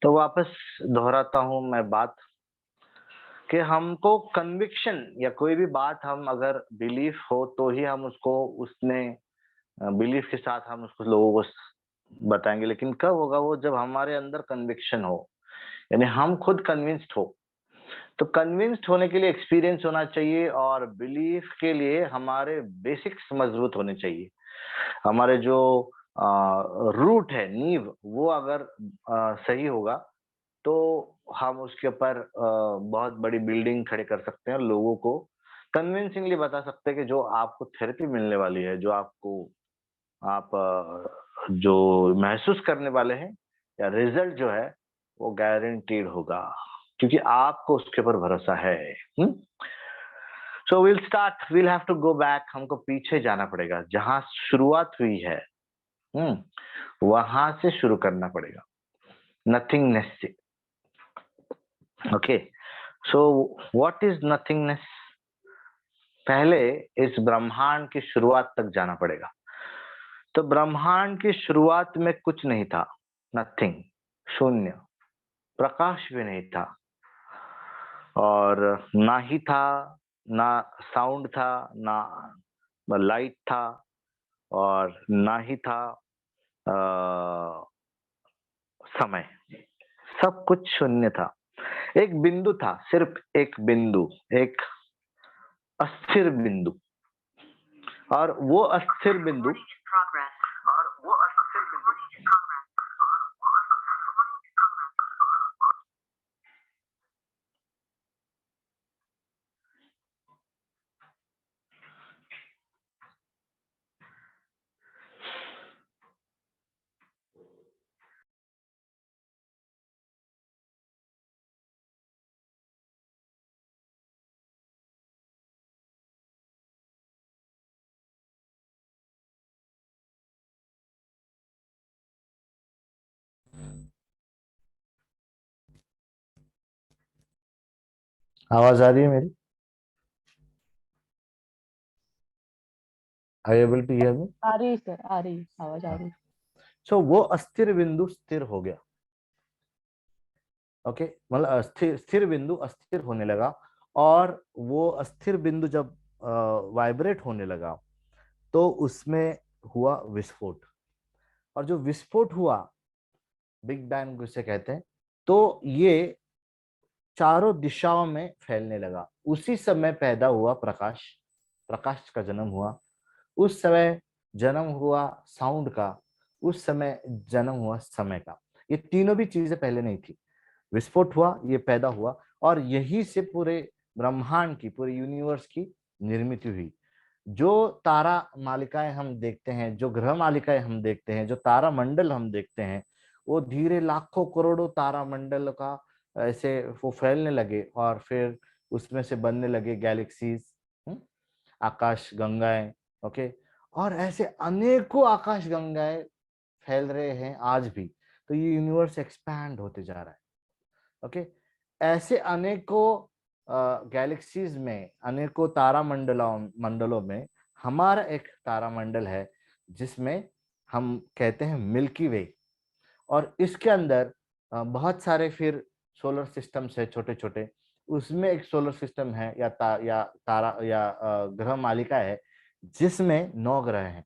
तो वापस दोहराता हूँ मैं बात कि हमको कन्विक्शन या कोई भी बात हम अगर बिलीफ हो तो ही हम उसको उसने बिलीफ के साथ हम उसको लोगों को बताएंगे। लेकिन कब होगा वो, जब हमारे अंदर कन्विक्शन हो, यानी हम खुद कन्विंस्ड हो। तो कन्विंस्ड होने के लिए एक्सपीरियंस होना चाहिए और बिलीफ के लिए हमारे बेसिक्स मजबूत होने चाहिए। हमारे जो रूट है, नींव, वो अगर सही होगा तो हम उसके ऊपर बहुत बड़ी बिल्डिंग खड़े कर सकते हैं और लोगों को कन्विंसिंगली बता सकते हैं कि जो आपको थेरेपी मिलने वाली है, जो आपको आप जो महसूस करने वाले हैं, या रिजल्ट जो है वो गारंटीड होगा, क्योंकि आपको उसके ऊपर भरोसा है। So will have to go back. हमको पीछे जाना पड़ेगा, जहां शुरुआत हुई है। वहां से शुरू करना पड़ेगा, नथिंगनेस से। Okay, so what is nothingness? पहले इस ब्रह्मांड की शुरुआत तक जाना पड़ेगा। तो ब्रह्मांड की शुरुआत में कुछ नहीं था, नथिंग, शून्य, प्रकाश भी नहीं था, और ना ही था, ना साउंड था, ना लाइट था, और ना ही था समय। सब कुछ शून्य था। एक बिंदु था, सिर्फ एक बिंदु, एक अस्थिर बिंदु। और वो अस्थिर बिंदु आवाज आ रही है मेरी? I able to hear me? आ रही सर, आ रही आवाज आ रही। सो वो अस्थिर बिंदु स्थिर हो गया। ओके, मतलब अस्थिर स्थिर बिंदु अस्थिर होने लगा। और वो अस्थिर बिंदु जब वाइब्रेट होने लगा तो उसमें हुआ विस्फोट। और जो विस्फोट हुआ, बिग बैंग जिसे कहते हैं, तो ये चारों दिशाओं में फैलने लगा। उसी समय पैदा हुआ प्रकाश, प्रकाश का जन्म हुआ। उस समय जन्म हुआ साउंड का, उस समय जन्म हुआ समय का। ये तीनों भी चीजें पहले नहीं थी। विस्फोट हुआ, ये पैदा हुआ, और यही से पूरे ब्रह्मांड की, पूरे यूनिवर्स की निर्मित हुई। जो तारा मालिकाएं हम देखते हैं, जो ग्रह मालिकाएं हम देखते हैं, जो तारा मंडल हम देखते हैं, वो धीरे लाखों करोड़ों तारा मंडल का ऐसे वो फैलने लगे, और फिर उसमें से बनने लगे गैलेक्सीज, आकाश गंगाएं। ओके, और ऐसे अनेकों आकाश गंगाएं फैल रहे हैं आज भी। तो ये यूनिवर्स एक्सपैंड होते जा रहा है। ओके, ऐसे अनेकों गैलेक्सीज में, अनेकों तारा मंडलों में हमारा एक तारा मंडल है, जिसमें हम कहते हैं मिल्की वे। और इसके अंदर बहुत सारे फिर सोलर सिस्टम्स है, छोटे छोटे। उसमें एक सोलर सिस्टम है, या तारा या ग्रह मालिका है, जिसमें 9 ग्रह हैं।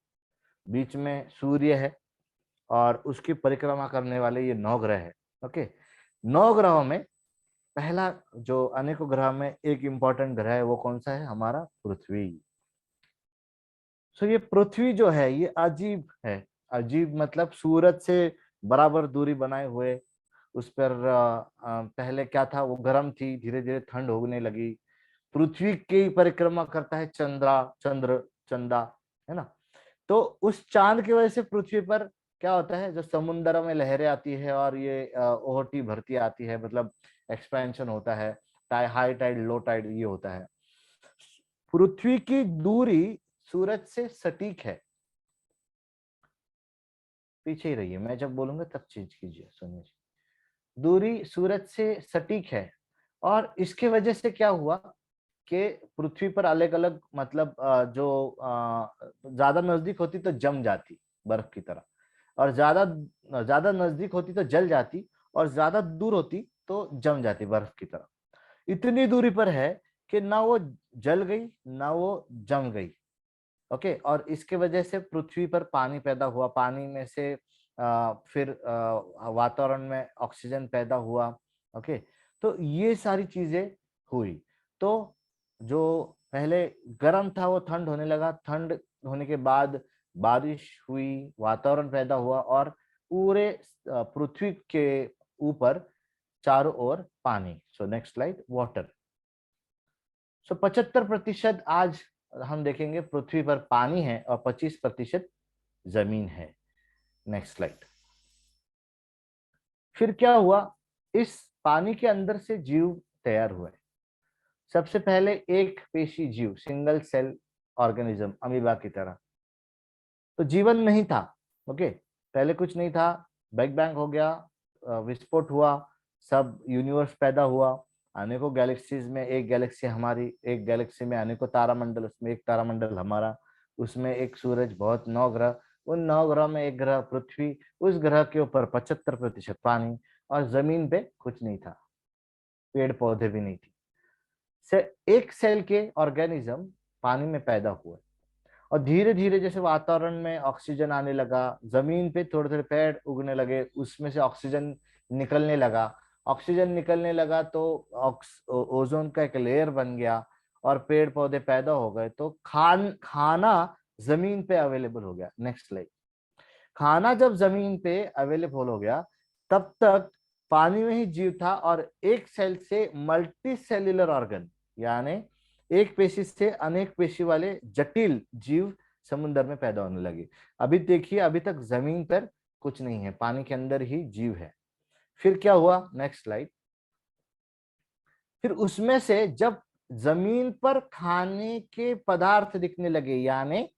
बीच में सूर्य है, और उसकी परिक्रमा करने वाले ये 9 ग्रह है। ओके, 9 ग्रहों में पहला जो अनेकों ग्रह में एक इंपॉर्टेंट ग्रह है, वो कौन सा है? हमारा पृथ्वी। सो ये पृथ्वी जो है ये अजीब है। अजीब मतलब सूरज से बराबर दूरी बनाए हुए। उस पर पहले क्या था, वो गर्म थी, धीरे धीरे ठंड होने लगी। पृथ्वी की परिक्रमा करता है चंदा, है ना। तो उस चांद की वजह से पृथ्वी पर क्या होता है, जो समुद्र में लहरें आती है, और ये ओहटी भरती आती है, मतलब एक्सपेंशन होता है, हाई टाइड लो टाइड ये होता है। पृथ्वी की दूरी सूरज से सटीक है। पीछे ही रहिए, मैं जब बोलूंगा तब चीज कीजिए, सुनिए। दूरी सूरज से सटीक है, और इसके वजह से क्या हुआ कि पृथ्वी पर अलग अलग, मतलब जो ज्यादा नजदीक होती तो जम जाती बर्फ की तरह, और ज्यादा ज्यादा नजदीक होती तो जल जाती, और ज्यादा दूर होती तो जम जाती बर्फ की तरह। इतनी दूरी पर है कि ना वो जल गई ना वो जम गई। ओके, और इसके वजह से पृथ्वी पर पानी पैदा हुआ, पानी में से फिर वातावरण में ऑक्सीजन पैदा हुआ। ओके, तो ये सारी चीजें हुई। तो जो पहले गर्म था वो ठंड होने लगा, ठंड होने के बाद बारिश हुई, वातावरण पैदा हुआ और पूरे पृथ्वी के ऊपर चारों ओर पानी। So next slide, water. So 75% आज हम देखेंगे पृथ्वी पर पानी है और 25% जमीन है। Next slide. फिर क्या हुआ, इस पानी के अंदर से जीव तैयार हुए। सबसे पहले एक पेशी जीव, सिंगल सेल ऑर्गेनिज्म, अमीबा की तरह। तो जीवन नहीं था। ओके, पहले कुछ नहीं था, बिग बैंग हो गया, विस्फोट हुआ, सब यूनिवर्स पैदा हुआ, अनेकों गैलेक्सीज में एक गैलेक्सी हमारी, एक गैलेक्सी में अनेकों तारामंडल, उसमें एक तारामंडल हमारा, उसमें एक सूरज, बहुत 9 ग्रह, उन 9 ग्रह में एक ग्रह पृथ्वी, उस ग्रह के ऊपर 75% पानी, और जमीन पे कुछ नहीं था, पेड़ पौधे भी नहीं थी। से एक सेल के ऑर्गेनिज्म पानी में पैदा हुए और धीरे धीरे जैसे वातावरण में ऑक्सीजन आने लगा, जमीन पे थोड़े थोड़े पेड़ उगने लगे, उसमें से ऑक्सीजन निकलने लगा। ऑक्सीजन निकलने लगा तो ओजोन का एक लेयर बन गया और पेड़ पौधे पैदा हो गए, तो खाना जमीन पे अवेलेबल हो गया। Next slide. खाना जब जमीन पे अवेलेबल हो गया, तब तक पानी में ही जीव था और एक सेल से मल्टी सेल्यूलर ऑर्गन, यानी एक पेशी से अनेक पेशी वाले जटिल जीव समुद्र में पैदा होने लगे। अभी देखिए, अभी तक जमीन पर कुछ नहीं है, पानी के अंदर ही जीव है। फिर क्या हुआ, नेक्स्ट स्लाइड। फिर उसमें से जब जमीन पर खाने के पदार्थ दिखने लगे, यानी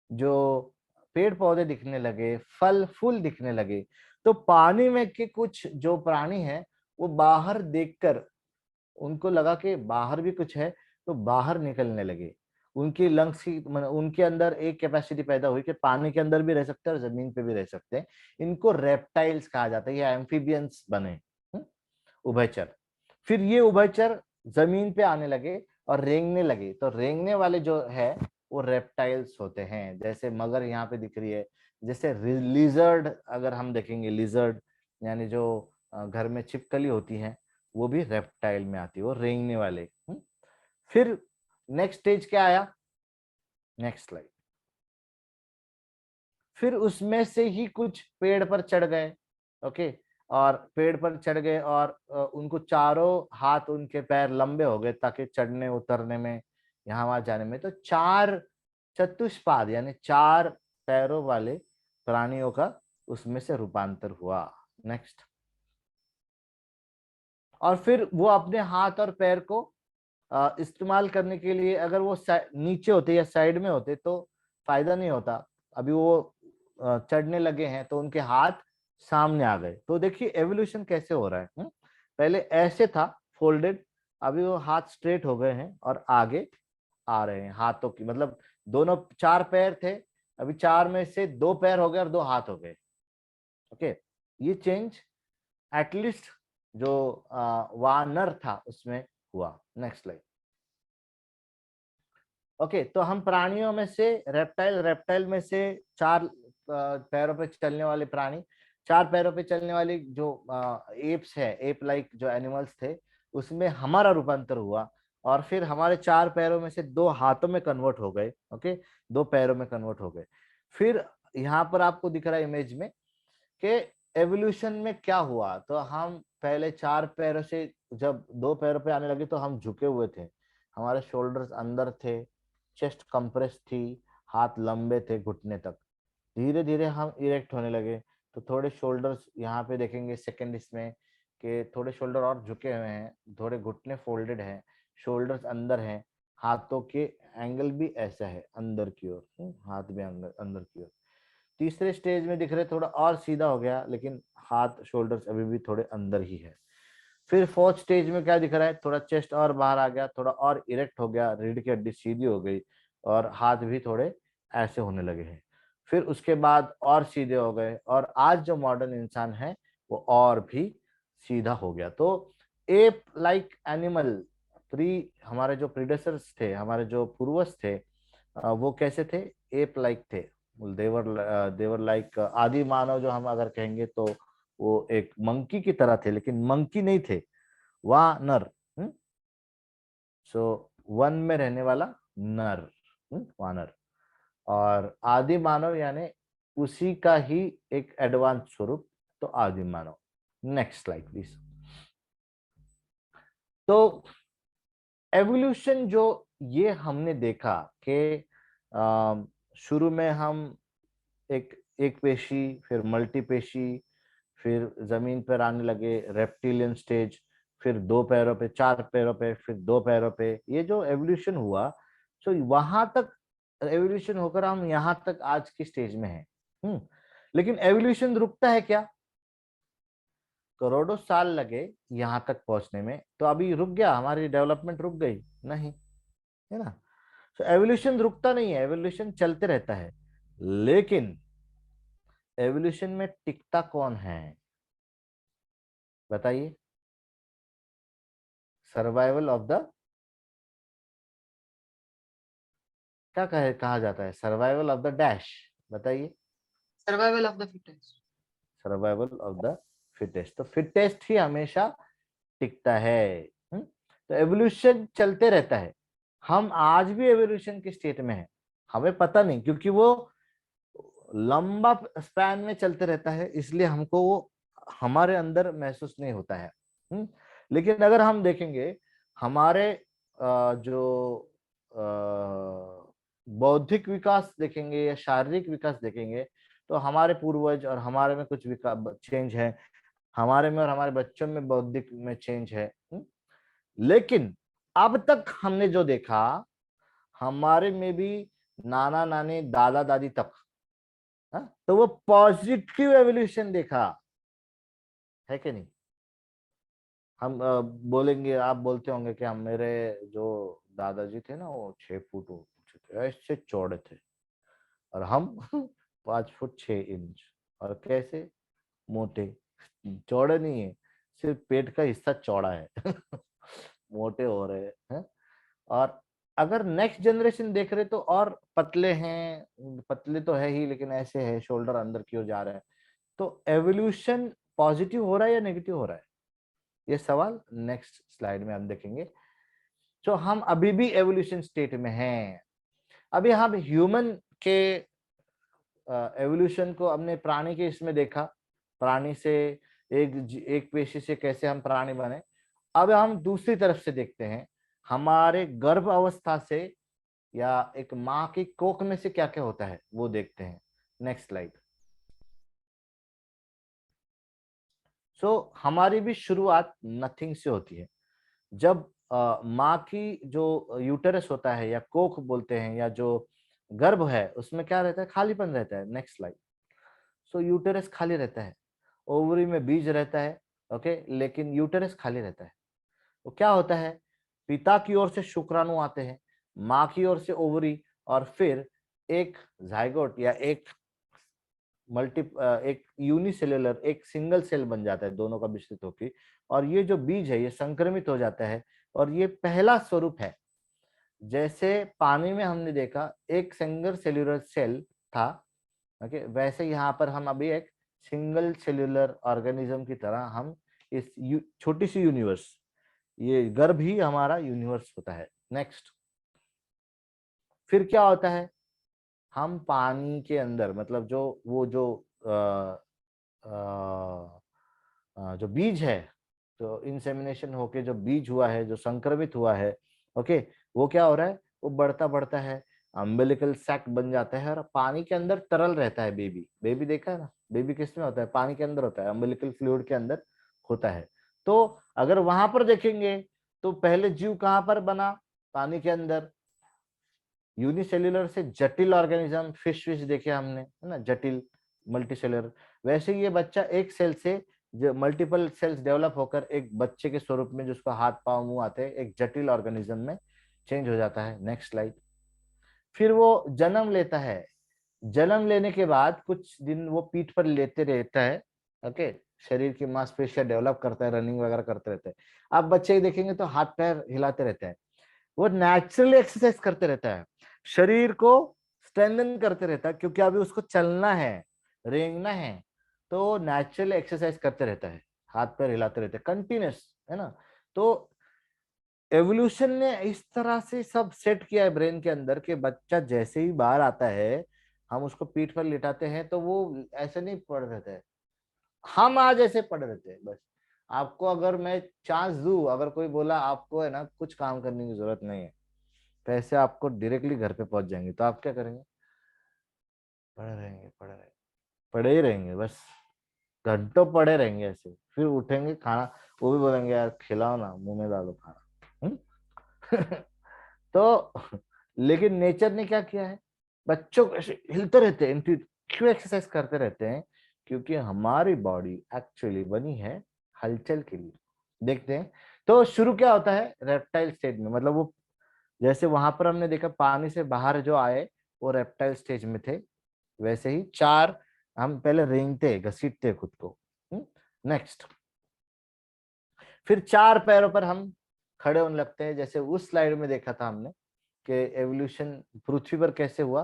जो पेड़ पौधे दिखने लगे, फल फूल दिखने लगे, तो पानी में के कुछ जो प्राणी हैं वो बाहर देखकर उनको लगा कि बाहर भी कुछ है, तो बाहर निकलने लगे। उनकी लंग्स की उनके अंदर एक कैपेसिटी पैदा हुई कि पानी के अंदर भी रह सकते हैं और जमीन पे भी रह सकते हैं। इनको रेप्टाइल्स कहा जाता है या एम्फीबियंस बने, उभयचर। फिर ये उभयचर जमीन पे आने लगे और रेंगने लगे। तो रेंगने वाले जो है वो रेप्टाइल्स होते हैं, जैसे मगर यहाँ पे दिख रही है, जैसे लिजर्ड, अगर हम देखेंगे लिजर्ड यानी जो घर में छिपकली होती है, वो भी रेप्टाइल में आती है, वो रेंगने वाले। फिर नेक्स्ट स्टेज क्या आया, नेक्स्ट स्लाइड। फिर उसमें से ही कुछ पेड़ पर चढ़ गए। ओके, और पेड़ पर चढ़ गए और उनको चारों हाथ, उनके पैर लंबे हो गए ताकि चढ़ने उतरने में, यहाँ वहां जाने में। तो 4 चतुष्पाद यानी 4 पैरों वाले प्राणियों का उसमें से रूपांतर हुआ। नेक्स्ट। और फिर वो अपने हाथ और पैर को इस्तेमाल करने के लिए, अगर वो नीचे होते या साइड में होते तो फायदा नहीं होता। अभी वो चढ़ने लगे हैं तो उनके हाथ सामने आ गए। तो देखिए एवोल्यूशन कैसे हो रहा है। पहले ऐसे था फोल्डेड, अभी वो हाथ स्ट्रेट हो गए हैं और आगे आ रहे हैं हाथों की, मतलब दोनों 4 पैर थे, अभी 4 में से 2 पैर हो गए और 2 हाथ हो गए। ओके, ये चेंज एटलीस्ट जो वानर था उसमें हुआ। Next slide. ओके, तो हम प्राणियों में से रेप्टाइल में से 4 पैरों पे चलने वाले प्राणी, 4 पैरों पे चलने वाली जो एप्स है, एप लाइक जो एनिमल्स थे, उसमें हमारा रूपांतर हुआ और फिर हमारे 4 पैरों में से 2 हाथों में कन्वर्ट हो गए। ओके, 2 पैरों में कन्वर्ट हो गए। फिर यहाँ पर आपको दिख रहा है इमेज में कि एवोल्यूशन में क्या हुआ। तो हम पहले 4 पैरों से जब 2 पैरों पे आने लगे तो हम झुके हुए थे, हमारे शोल्डर्स अंदर थे, चेस्ट कंप्रेस थी, हाथ लंबे थे घुटने तक। धीरे धीरे हम इरेक्ट होने लगे, तो थोड़े शोल्डर्स यहाँ पे देखेंगे सेकंड इसमें कि थोड़े शोल्डर और झुके हुए हैं, थोड़े घुटने फोल्डेड हैं, शोल्डर्स अंदर हैं, हाथों के एंगल भी ऐसा है अंदर की ओर, हाथ भी अंदर अंदर की ओर। तीसरे स्टेज में दिख रहे थोड़ा और सीधा हो गया, लेकिन हाथ शोल्डर्स अभी भी थोड़े अंदर ही है। फिर फोर्थ स्टेज में क्या दिख रहा है, थोड़ा चेस्ट और बाहर आ गया, थोड़ा और इरेक्ट हो गया, रीढ़ की हड्डी सीधी हो गई और हाथ भी थोड़े ऐसे होने लगे हैं। फिर उसके बाद और सीधे हो गए और आज जो मॉडर्न इंसान है वो और भी सीधा हो गया। तो एप लाइक एनिमल, हमारे जो प्रीडेसर्स थे, हमारे जो पूर्वज थे, वो कैसे थे? एप लाइक थे। देवर लाइक आदि मानव जो हम अगर कहेंगे तो वो एक मंकी की तरह थे, लेकिन मंकी नहीं थे, वानर। सो वन में रहने वाला नर, वानर। और आदि मानव यानी उसी का ही एक एडवांस स्वरूप, तो आदि मानव। Next slide please. तो एवोल्यूशन जो ये हमने देखा कि शुरू में हम एक एक पेशी, फिर मल्टीपेशी, फिर जमीन पर आने लगे रेप्टिलियन स्टेज, फिर 2 पैरों पे, 4 पैरों पे, फिर 2 पैरों पे, ये जो एवोल्यूशन हुआ, तो वहां तक एवोल्यूशन होकर हम यहाँ तक आज की स्टेज में हैं। लेकिन एवोल्यूशन रुकता है क्या? करोड़ों साल लगे यहाँ तक पहुंचने में, तो अभी रुक गया? हमारी डेवलपमेंट रुक गई? नहीं, है ना। तो एवोल्यूशन रुकता नहीं है, एवोल्यूशन चलते रहता है। लेकिन एवोल्यूशन में टिकता कौन है? बताइए। सर्वाइवल ऑफ द, क्या कहा जाता है? Survival of the dash. बताइए। Survival of the fittest. Survival of the fittest. तो फिटेस्ट ही हमेशा टिकता है। तो एवोल्यूशन चलते रहता है। हम आज भी एवोल्यूशन की स्टेट में हैं, हमें पता नहीं, क्योंकि वो लंबा स्पैन में चलते रहता है, इसलिए हमको वो हमारे अंदर महसूस नहीं होता है। लेकिन अगर हम देखेंगे हमारे जो बौद्धिक विकास देखेंगे या शारीरिक विकास देखेंगे, तो हमारे पूर्वज और हमारे में कुछ विकास चेंज है, हमारे में और हमारे बच्चों में बौद्धिक में चेंज है। लेकिन अब तक हमने जो देखा, हमारे में भी नाना नानी दादा दादी तक, तो वो पॉजिटिव एवोल्यूशन देखा है कि नहीं? हम बोलेंगे, आप बोलते होंगे कि हम, मेरे जो दादाजी थे ना, वो 6 फुट ऊंचे थे, ऐसे चौड़े थे, और हम 5 फुट 6 इंच, और कैसे मोटे, चौड़े नहीं है, सिर्फ पेट का हिस्सा चौड़ा है। मोटे हो रहे हैं। और अगर नेक्स्ट जनरेशन देख रहे तो और पतले हैं, पतले तो है ही, लेकिन ऐसे है, शोल्डर अंदर की ओर जा रहे हैं। तो एवोल्यूशन पॉजिटिव हो रहा है या नेगेटिव हो रहा है? ये सवाल नेक्स्ट स्लाइड में हम देखेंगे। तो हम अभी भी एवोल्यूशन स्टेट में हैं। अभी हम ह्यूमन के एवोल्यूशन को हमने प्राणी के इसमें देखा, प्राणी से एक पेशी से कैसे हम प्राणी बने। अब हम दूसरी तरफ से देखते हैं, हमारे गर्भ अवस्था से या एक माँ की कोख में से क्या क्या होता है वो देखते हैं। Next slide. हमारी भी शुरुआत नथिंग से होती है। जब माँ की जो यूटेरस होता है या कोख बोलते हैं, या जो गर्भ है, उसमें क्या रहता है? खालीपन रहता है। Next slide. यूटेरस खाली रहता है, ओवरी में बीज रहता है, ओके, लेकिन यूटेरस खाली रहता है। तो क्या होता है? पिता की ओर से शुक्राणु आते हैं, माँ की ओर से ओवरी, और फिर एक जाइगोट या एक यूनिसेल्युलर, एक सिंगल सेल बन जाता है दोनों का मिश्रित होकर, और ये जो बीज है ये संक्रमित हो जाता है, और ये पहला स्वरूप है। जैसे पानी में हमने देखा एक सिंगल सेल्युलर सेल था, ओके, वैसे यहाँ पर हम अभी एक सिंगल सेल्युलर ऑर्गेनिज्म की तरह हम इस छोटी सी यूनिवर्स, ये गर्भ ही हमारा यूनिवर्स होता है। नेक्स्ट। फिर क्या होता है? हम पानी के अंदर, मतलब जो वो जो जो बीज है, तो इंसेमिनेशन होके जो बीज हुआ है, जो संक्रमित हुआ है, ओके, वो क्या हो रहा है? वो बढ़ता बढ़ता है, अम्बिलिकल सैक बन जाता है, और पानी के अंदर तरल रहता है। बेबी, बेबी देखा है ना? बेबी किस में होता है? पानी के अंदर होता है, अम्बिलिकल फ्लूइड के अंदर होता है। तो अगर वहां पर देखेंगे तो पहले जीव कहां पर बना? पानी के अंदर। यूनिसेल्युलर से जटिल ऑर्गेनिज्म, फिश देखे हमने, है ना, जटिल मल्टीसेलुलर। वैसे ये बच्चा एक सेल से जो मल्टीपल सेल्स डेवलप होकर एक बच्चे के स्वरूप में, जिसको हाथ पांव मुंह आते हैं, एक जटिल ऑर्गेनिज्म में चेंज हो जाता है। Next slide. फिर वो जन्म लेता है। जन्म लेने के बाद कुछ दिन वो पीठ पर लेते रहता है, ओके, शरीर की मांसपेशियां डेवलप करता है, रनिंग वगैरह करते रहते हैं। आप बच्चे ही देखेंगे तो हाथ पैर हिलाते रहते हैं, वो नेचुरली एक्सरसाइज करते रहता है, शरीर को स्ट्रेंथन करते रहता है, क्योंकि अभी उसको चलना है, रेंगना है, तो नेचुरली एक्सरसाइज करते रहता है, हाथ पैर हिलाते रहते हैं कंटिन्यूस, है ना। तो एवोल्यूशन ने इस तरह से सब सेट किया है ब्रेन के अंदर कि बच्चा जैसे ही बाहर आता है, हम उसको पीठ पर लिटाते हैं तो वो ऐसे नहीं पड़ रहता है, हम आज ऐसे पड़ रहते हैं बस। आपको अगर मैं चांस दूं, अगर कोई बोला आपको है ना कुछ काम करने की जरूरत नहीं है, पैसे आपको डायरेक्टली घर पे पहुंच जाएंगे, तो आप क्या करेंगे? पड़े रहेंगे, पड़े रहेंगे, पड़े ही रहेंगे बस, घंटों पड़े रहेंगे ऐसे, फिर उठेंगे खाना, वो भी बोलेंगे यार खिलाओ ना, मुंह में डालो खाना। तो लेकिन नेचर ने क्या किया है, बच्चों को ऐसे हिलते रहते हैं, क्यों एक्सरसाइज करते रहते हैं? क्योंकि हमारी बॉडी एक्चुअली बनी है हलचल के लिए। देखते हैं, तो शुरू क्या होता है रेप्टाइल स्टेज में, मतलब वो जैसे वहां पर हमने देखा पानी से बाहर जो आए वो रेप्टाइल स्टेज में थे, वैसे ही चार हम पहले रेंगते घसीटते खुद को। नेक्स्ट, फिर चार पैरों पर हम खड़े होने लगते हैं, जैसे उस स्लाइड में देखा था हमने कि एवोल्यूशन पृथ्वी पर कैसे हुआ,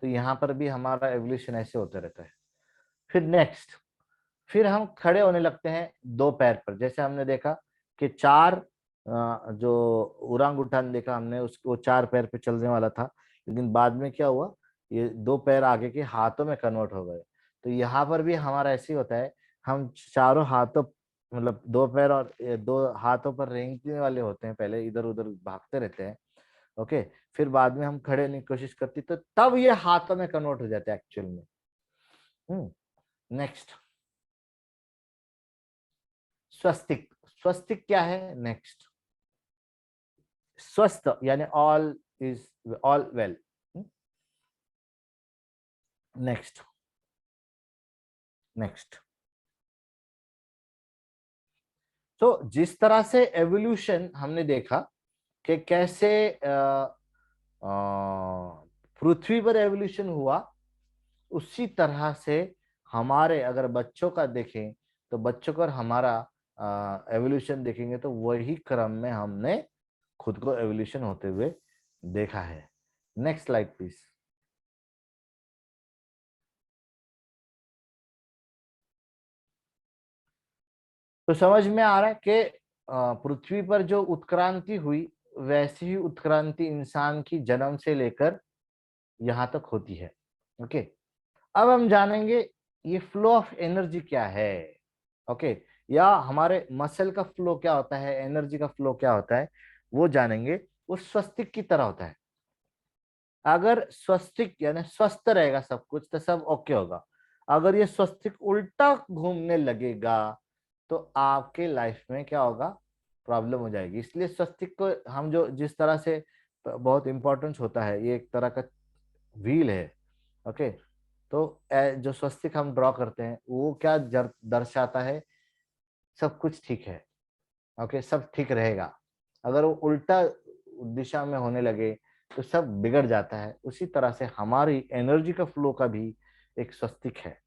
तो यहाँ पर भी हमारा एवोल्यूशन ऐसे होता रहता है। फिर नेक्स्ट, फिर हम खड़े होने लगते हैं दो पैर पर, जैसे हमने देखा कि चार जो उरांगुटान देखा हमने, उसको चार पैर पे चलने वाला था, लेकिन बाद में क्या हुआ, ये दो पैर आगे के हाथों में कन्वर्ट हो गए। तो यहाँ पर भी हमारा ऐसे ही होता है, हम चारों हाथों, मतलब दो पैर और दो हाथों पर रेंगने वाले होते हैं, पहले इधर उधर भागते रहते हैं, ओके। फिर बाद में हम खड़े होने की कोशिश करती, तो तब ये हाथों में कन्वर्ट हो जाते हैं एक्चुअल में। नेक्स्ट, स्वस्तिक। स्वस्तिक क्या है? नेक्स्ट, स्वस्थ यानी all is all well. Next, next, तो जिस तरह से एवोल्यूशन हमने देखा कि कैसे पृथ्वी पर एवोल्यूशन हुआ, उसी तरह से हमारे अगर बच्चों का देखें तो बच्चों का हमारा एवोल्यूशन देखेंगे तो वही क्रम में हमने खुद को एवोल्यूशन होते हुए देखा है। Next slide please. तो समझ में आ रहा है कि पृथ्वी पर जो उत्क्रांति हुई, वैसी ही उत्क्रांति इंसान की जन्म से लेकर यहाँ तक होती है, ओके। अब हम जानेंगे ये फ्लो ऑफ एनर्जी क्या है, ओके, या हमारे मसल का फ्लो क्या होता है, एनर्जी का फ्लो क्या होता है, वो जानेंगे। वो स्वस्तिक की तरह होता है। अगर स्वस्तिक यानी स्वस्थ रहेगा सब कुछ तो सब ओके होगा। अगर ये स्वस्तिक उल्टा घूमने लगेगा तो आपके लाइफ में क्या होगा, प्रॉब्लम हो जाएगी। इसलिए स्वस्तिक को हम जो जिस तरह से बहुत इंपॉर्टेंस होता है, ये एक तरह का व्हील है, ओके। तो जो स्वस्तिक हम ड्रॉ करते हैं वो क्या दर्शाता है, सब कुछ ठीक है, ओके, सब ठीक रहेगा। अगर वो उल्टा दिशा में होने लगे तो सब बिगड़ जाता है। उसी तरह से हमारी एनर्जी का फ्लो का भी एक स्वस्तिक है,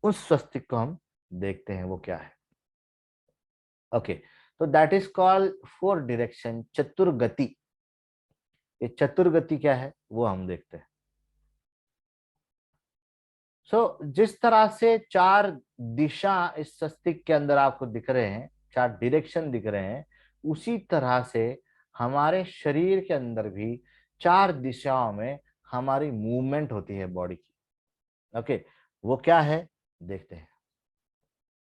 उस स्वस्तिक को हम देखते हैं वो क्या है, ओके। तो that is called four direction, चतुर्गति। ये चतुर्गति क्या है वो हम देखते हैं। जिस तरह से चार दिशा इस स्वस्तिक के अंदर आपको दिख रहे हैं, चार डायरेक्शन दिख रहे हैं, उसी तरह से हमारे शरीर के अंदर भी चार दिशाओं में हमारी मूवमेंट होती है बॉडी की, ओके। वो क्या है देखते हैं।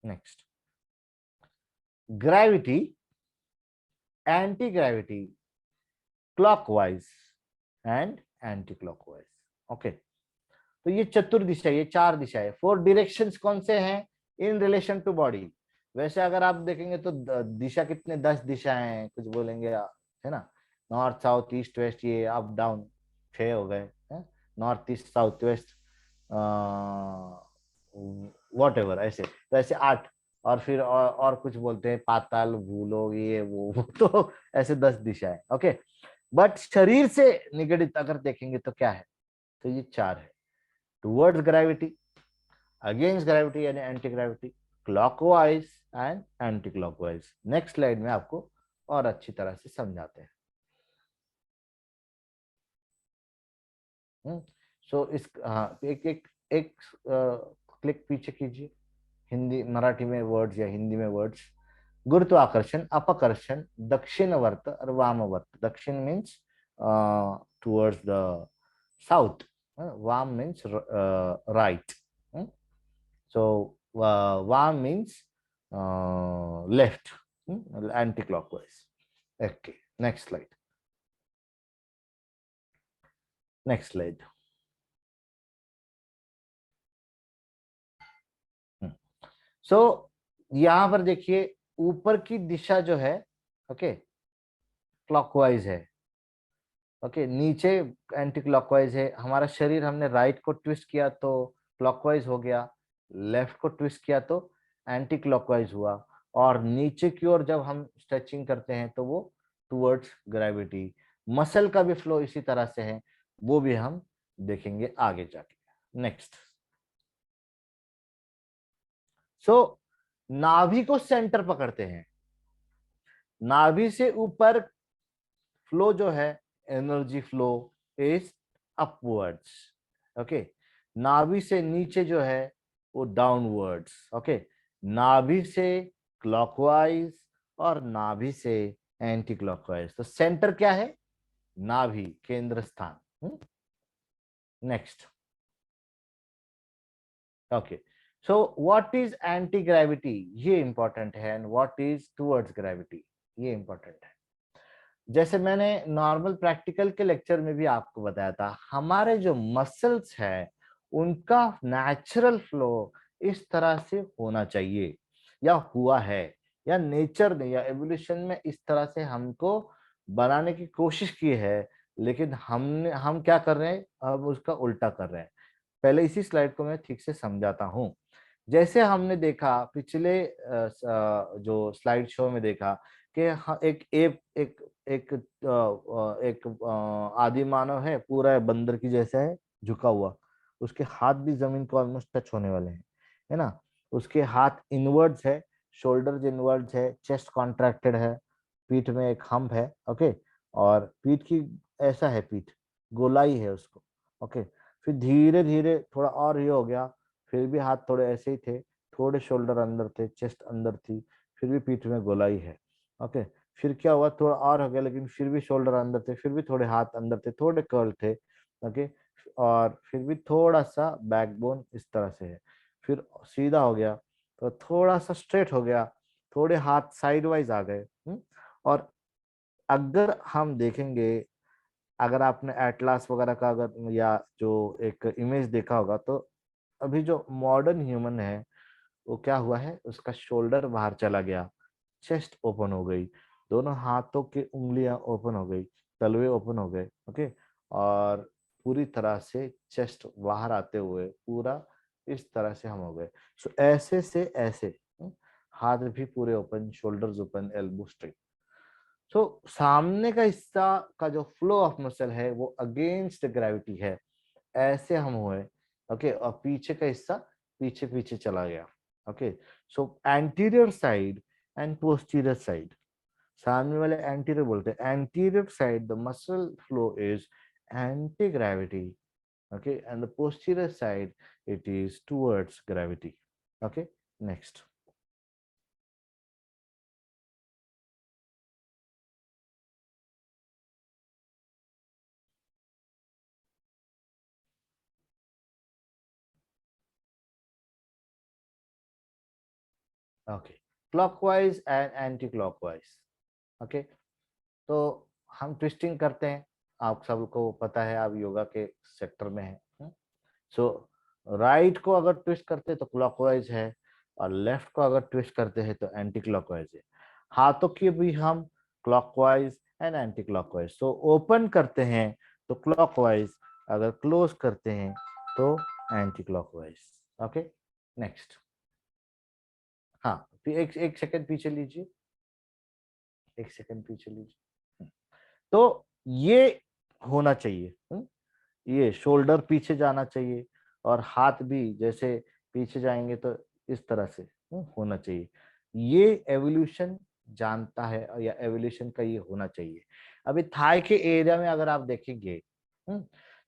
Next, gravity, anti gravity, clockwise and anti clockwise, okay. तो ये चतुर्दिशा, ये चार दिशा है। फोर डायरेक्शंस कौन से हैं इन रिलेशन टू बॉडी? वैसे अगर आप देखेंगे तो दिशा कितने 10 दिशाएं हैं, कुछ बोलेंगे है ना, नॉर्थ साउथ ईस्ट वेस्ट, ये अप डाउन 6 हो गए, north east south west, what ever, ऐसे तो ऐसे 8। और फिर और कुछ बोलते हैं पाताल भूलोक, ये वो तो ऐसे 10 दिशाएं, ओके। बट शरीर से निगडित अगर देखेंगे तो क्या है, तो ये चार है। टुवर्ड्स ग्रेविटी, अगेंस्ट ग्रेविटी यानी anti gravity, clockwise and anti clockwise. Next slide में आपको और अच्छी तरह से समझाते हैं। सो इस हाँ, एक एक एक क्लिक पीछे कीजिए। हिंदी मराठी में वर्ड्स या हिंदी में वर्ड्स। गुरुत्वाकर्षण, अपकर्षण, दक्षिणवर्त और वामवर्त। दक्षिण मीन्स टुवर्ड्स द साउथ, वाम मीन्स राइट। सो वाम means left, anticlockwise. Okay, next slide. Next slide. So यहां पर देखिए ऊपर की दिशा जो है, ओके, क्लॉकवाइज है। ओके, नीचे एंटी क्लॉकवाइज है। हमारा शरीर हमने राइट को ट्विस्ट किया तो क्लॉकवाइज हो गया, लेफ्ट को ट्विस्ट किया तो एंटी क्लॉकवाइज हुआ। और नीचे की ओर जब हम स्ट्रेचिंग करते हैं तो वो टुवर्ड्स ग्रेविटी। मसल का भी फ्लो इसी तरह से है, वो भी हम देखेंगे आगे जाके। नेक्स्ट। सो नाभि को सेंटर पकड़ते हैं। नाभि से ऊपर फ्लो जो है, energy flow is upwards. Okay, नाभि से नीचे जो है वो डाउनवर्ड्स। ओके, नाभि से क्लॉकवाइज और नाभि से एंटी क्लॉकवाइज। तो सेंटर क्या है? नाभि, केंद्र स्थान। Next. Okay, so what is anti gravity, ये इंपॉर्टेंट है, and what is towards gravity, ये इंपॉर्टेंट है। जैसे मैंने नॉर्मल प्रैक्टिकल के लेक्चर में भी आपको बताया था, हमारे जो मसल्स है उनका नेचुरल फ्लो इस तरह से होना चाहिए, या हुआ है, या नेचर ने या एवोल्यूशन में इस तरह से हमको बनाने की कोशिश की है। लेकिन हम क्या कर रहे हैं, अब उसका उल्टा कर रहे हैं। पहले इसी स्लाइड को मैं ठीक से समझाता हूँ। जैसे हमने देखा पिछले जो स्लाइड शो में देखा कि एक आदि मानव है, पूरा बंदर की जैसा है, झुका हुआ। उसके हाथ भी जमीन को ऑलमोस्ट टच होने वाले हैं, है ना। उसके हाथ इनवर्ड्स है, शोल्डर्स इनवर्ड्स है, चेस्ट कॉन्ट्रैक्टेड है, पीठ में एक हम्प है। ओके, और पीठ की ऐसा है, पीठ गोलाई है उसको। ओके, फिर धीरे धीरे थोड़ा और ये हो गया, फिर भी हाथ थोड़े ऐसे ही थे, थोड़े शोल्डर अंदर थे, चेस्ट अंदर थी, फिर भी पीठ में गोलाई है। ओके, फिर क्या हुआ, थोड़ा और हो गया, लेकिन फिर भी शोल्डर अंदर थे, फिर भी थोड़े हाथ अंदर थे, थोड़े कर्ल थे। ओके, और फिर भी थोड़ा सा बैकबोन इस तरह से है, फिर सीधा हो गया, तो थोड़ा सा स्ट्रेट हो गया, थोड़े हाथ साइड वाइज आ गए। और अगर हम देखेंगे, अगर आपने एटलास वगैरह का अगर या जो एक इमेज देखा होगा, तो अभी जो मॉडर्न ह्यूमन है वो क्या हुआ है, उसका शोल्डर बाहर चला गया, चेस्ट ओपन हो गई, दोनों हाथों की उंगलियां ओपन हो गई, तलवे ओपन हो गए। ओके, और पूरी तरह से चेस्ट बाहर आते हुए पूरा इस तरह से हम हो गए। सो ऐसे से ऐसे, हाथ भी पूरे open, shoulders open, elbow straight. So सामने का हिस्सा का जो फ्लो ऑफ मसल है वो अगेंस्ट ग्रेविटी है, ऐसे हम हुए। ओके, और पीछे का हिस्सा पीछे पीछे चला गया। Okay, so anterior side and posterior side, सामने वाले एंटीरियर बोलते हैं, anterior side the muscle flow is anti gravity. Okay, and the posterior side it is towards gravity. Okay, next. Okay, clockwise and anti clockwise. Okay, तो हम twisting करते हैं, आप सबको पता है, आप योगा के सेक्टर में है। सो राइट को अगर ट्विस्ट करते हैं तो क्लॉकवाइज है, और लेफ्ट को अगर ट्विस्ट करते हैं तो एंटी क्लॉकवाइज है। हाथों की भी हम clockwise and anti clockwise. So open करते हैं तो क्लॉकवाइज, अगर क्लोज करते हैं तो एंटी क्लॉकवाइज। Okay, next. हाँ, फिर एक सेकंड पीछे लीजिए, एक सेकंड पीछे लीजिए। तो ये होना चाहिए, ये शोल्डर पीछे जाना चाहिए, और हाथ भी जैसे पीछे जाएंगे तो इस तरह से होना चाहिए। ये एवोल्यूशन जानता है या एवोल्यूशन का ये होना चाहिए। अभी थाई के एरिया में अगर आप देखेंगे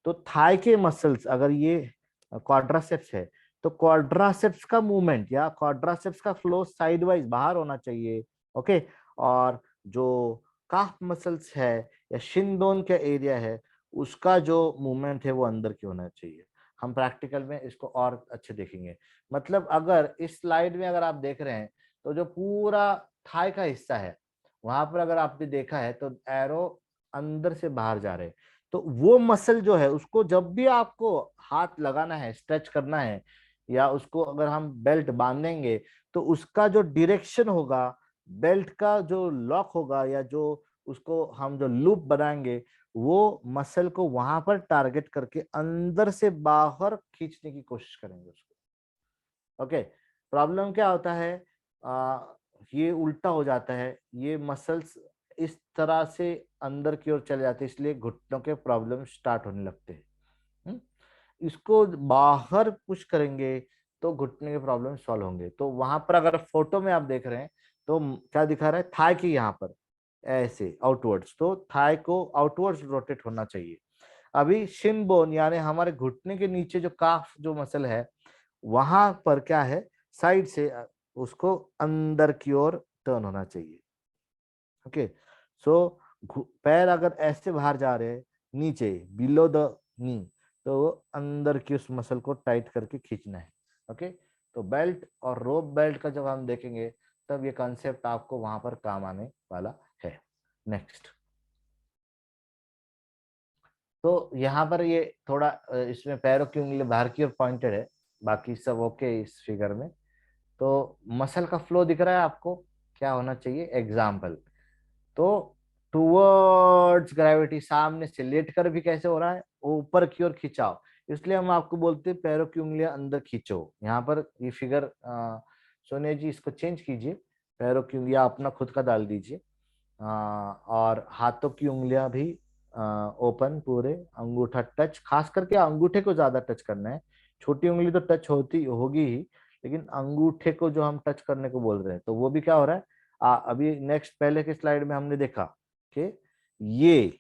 तो थाई के मसल्स अगर ये क्वाड्रासेप्स है तो क्वाड्रासेप्स का मूवमेंट या क्वाड्रासेप्स का फ्लो साइडवाइज बाहर होना चाहिए। ओके, और जो काफ मसल्स है या शिन बोन का एरिया है उसका जो मूवमेंट है वो अंदर की होना चाहिए। हम प्रैक्टिकल में इसको और अच्छे देखेंगे। मतलब अगर इस स्लाइड में अगर आप देख रहे हैं तो जो पूरा थाई का हिस्सा है वहां पर अगर आपने देखा है तो एरो अंदर से बाहर जा रहे हैं। तो वो मसल जो है उसको जब भी आपको हाथ लगाना है, स्ट्रेच करना है, या उसको अगर हम बेल्ट बांधेंगे तो उसका जो डायरेक्शन होगा, बेल्ट का जो लॉक होगा या जो उसको हम जो लूप बनाएंगे वो मसल को वहां पर टारगेट करके अंदर से बाहर खींचने की कोशिश करेंगे उसको। ओके, प्रॉब्लम क्या होता है, ये उल्टा हो जाता है, ये मसल्स इस तरह से अंदर की ओर चले जाते हैं, इसलिए घुटनों के प्रॉब्लम स्टार्ट होने लगते हैं। हम्म? इसको बाहर पुश करेंगे तो घुटने के प्रॉब्लम सॉल्व होंगे। तो वहां पर अगर फोटो में आप देख रहे हैं तो क्या दिखा रहा है, थाई की यहाँ पर ऐसे आउटवर्ड्स, तो थाई को आउटवर्ड्स रोटेट होना चाहिए। अभी शिन बोन यानी हमारे घुटने के नीचे जो काफ जो मसल है वहां पर क्या है, साइड से उसको अंदर की ओर टर्न होना चाहिए। ओके, सो पैर अगर ऐसे बाहर जा रहे हैं नीचे बिलो द नी तो वो अंदर की उस मसल को टाइट करके खींचना है। ओके, तो बेल्ट और रोप बेल्ट का जब हम देखेंगे तब ये कॉन्सेप्ट आपको वहां पर काम आने वाला है। नेक्स्ट, तो यहाँ पर ये थोड़ा इसमें पैरों की उंगली बाहर की ओर पॉइंटेड है, बाकी सब ओके इस फिगर में। तो मसल का फ्लो दिख रहा है आपको, क्या होना चाहिए एग्जाम्पल, तो टुवर्ड्स ग्रेविटी, सामने से लेट कर भी कैसे हो रहा है, ऊपर की ओर खिंचाव, इसलिए हम आपको बोलते हैं पैरों की उंगलियां अंदर खींचो। यहाँ पर ये फिगर सोनिया जी इसको चेंज कीजिए, पैरों की उंगलियां अपना खुद का डाल दीजिए, और हाथों की उंगलियां भी ओपन पूरे, अंगूठा टच, खास करके अंगूठे को ज्यादा टच करना है। छोटी उंगली तो टच होती होगी ही, लेकिन अंगूठे को जो हम टच करने को बोल रहे हैं तो वो भी क्या हो रहा है, अभी नेक्स्ट पहले के स्लाइड में हमने देखा कि ये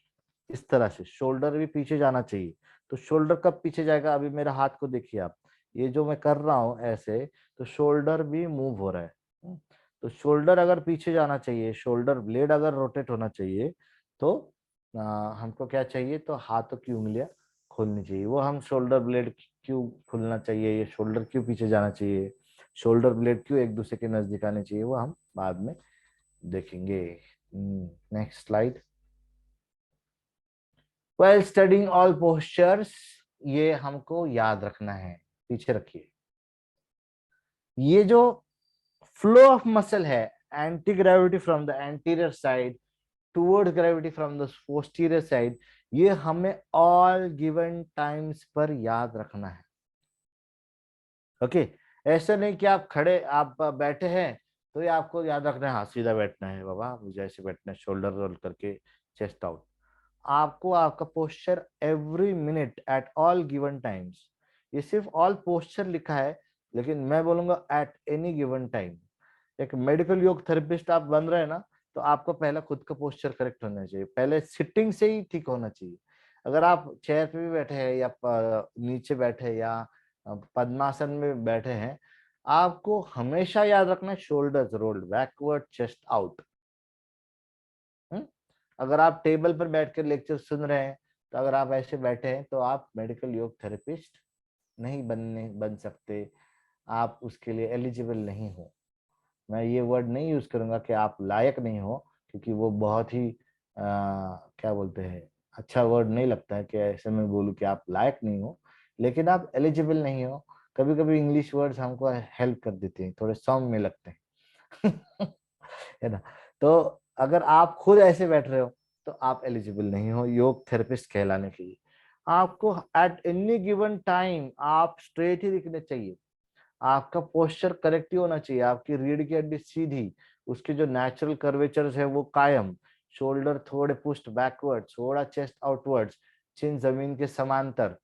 इस तरह से शोल्डर भी पीछे जाना चाहिए। तो शोल्डर कब पीछे जाएगा, अभी मेरा हाथ को देखिए आप, ये जो मैं कर रहा हूं ऐसे, तो शोल्डर भी मूव हो रहा है। तो शोल्डर अगर पीछे जाना चाहिए, शोल्डर ब्लेड अगर रोटेट होना चाहिए तो हमको क्या चाहिए, तो हाथों की उंगलियां खोलनी चाहिए। वो हम शोल्डर ब्लेड क्यों खुलना चाहिए, ये शोल्डर क्यों पीछे जाना चाहिए, शोल्डर ब्लेड क्यों एक दूसरे के नजदीक आने चाहिए, वो हम बाद में देखेंगे। Next slide. Well studying all postures, ये हमको याद रखना है, पीछे रखिए। ये जो फ्लो ऑफ मसल है, anti gravity from the anterior side toward gravity from the posterior side, ये हमें ऑल गिवन टाइम्स पर याद रखना है। ओके, ऐसा नहीं कि आप खड़े आप बैठे हैं तो ये आपको याद रखना है, हाँ सीधा बैठना है बाबा, मुझे ऐसे बैठना है, शोल्डर रोल करके चेस्ट आउट। आपको आपका posture every minute at all given times, ये सिर्फ ऑल पोस्चर लिखा है, लेकिन मैं बोलूंगा एट एनी गिवन टाइम। एक मेडिकल योग थेरेपिस्ट आप बन रहे हैं ना, तो आपको पहला खुद का पोस्चर करेक्ट होना चाहिए, पहले सिटिंग से ही ठीक होना चाहिए। अगर आप चेयर पे भी बैठे हैं या नीचे बैठे या पद्मासन में बैठे हैं, आपको हमेशा याद रखना है shoulders rolled backward, chest out. अगर आप टेबल पर बैठकर लेक्चर सुन रहे हैं तो अगर आप ऐसे बैठे हैं तो आप मेडिकल योग थेरेपिस्ट नहीं बन सकते, आप उसके लिए एलिजिबल नहीं हो। मैं ये वर्ड नहीं यूज करूंगा कि आप लायक नहीं हो, क्योंकि वो बहुत ही क्या बोलते हैं, अच्छा वर्ड नहीं लगता है कि ऐसे मैं बोलूं कि आप लायक नहीं हो, लेकिन आप एलिजिबल नहीं हो। कभी कभी इंग्लिश वर्ड्स हमको हेल्प कर देते हैं, थोड़े सॉन्ग में लगते हैं है ना। तो अगर आप खुद ऐसे बैठ रहे हो तो आप एलिजिबल नहीं हो योग थेरेपिस्ट कहलाने के लिए। आपको एट एनी गिवन टाइम आप स्ट्रेट ही दिखने चाहिए, आपका पोस्चर करेक्ट ही होना चाहिए, आपकी रीढ़ की हड्डी सीधी, उसके जो नेचुरल कर्वेचर्स है वो कायम, शोल्डर थोड़े पुश्ड बैकवर्ड, थोड़ा चेस्ट आउटवर्ड्स, चिन जमीन के समांतर।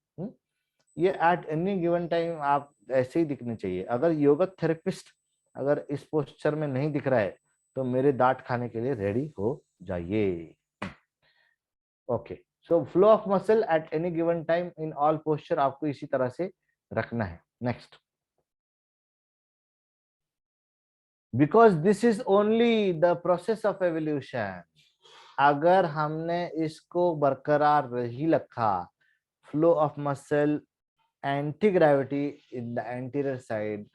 ये एट एनी गिवन टाइम आप ऐसे ही दिखने चाहिए। अगर योगा थेरेपिस्ट अगर इस पोस्चर में नहीं दिख रहा है तो मेरे दांत खाने के लिए रेडी हो जाइए। Okay, so flow of muscle at any given time in all posture आपको इसी तरह से रखना है। Next, because this is only the process of evolution, अगर हमने इसको बरकरार ही रखा, flow of muscle anti gravity in the anterior side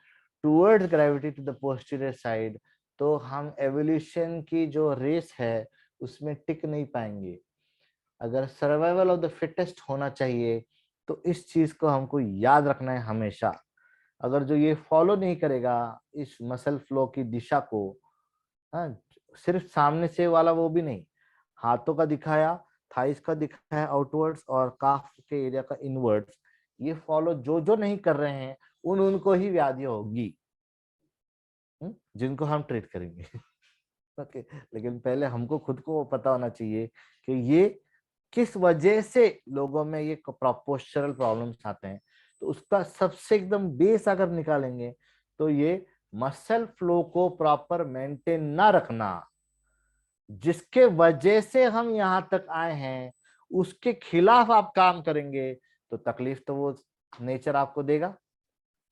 towards gravity to the posterior side, तो हम एवोल्यूशन की जो रेस है उसमें टिक नहीं पाएंगे। अगर सर्वाइवल ऑफ द फिटेस्ट होना चाहिए तो इस चीज को हमको याद रखना है हमेशा। अगर जो ये फॉलो नहीं करेगा इस मसल फ्लो की दिशा को, हाँ, सिर्फ सामने से वाला वो भी नहीं, हाथों का दिखाया, थाइस का दिखाया आउटवर्ड्स और काफ के एरिया का इनवर्ड्स, ये फॉलो जो जो नहीं कर रहे हैं उनको ही व्याधि होगी, जिनको हम ट्रीट करेंगे। ओके, लेकिन पहले हमको खुद को पता होना चाहिए कि ये किस वजह से लोगों में ये पोस्चरल प्रॉब्लम्स आते हैं। तो उसका सबसे एकदम बेस अगर निकालेंगे तो ये मसल फ्लो को प्रॉपर मेंटेन ना रखना, जिसके वजह से हम यहाँ तक आए हैं, उसके खिलाफ आप काम करेंगे तो तकलीफ तो वो नेचर आपको देगा,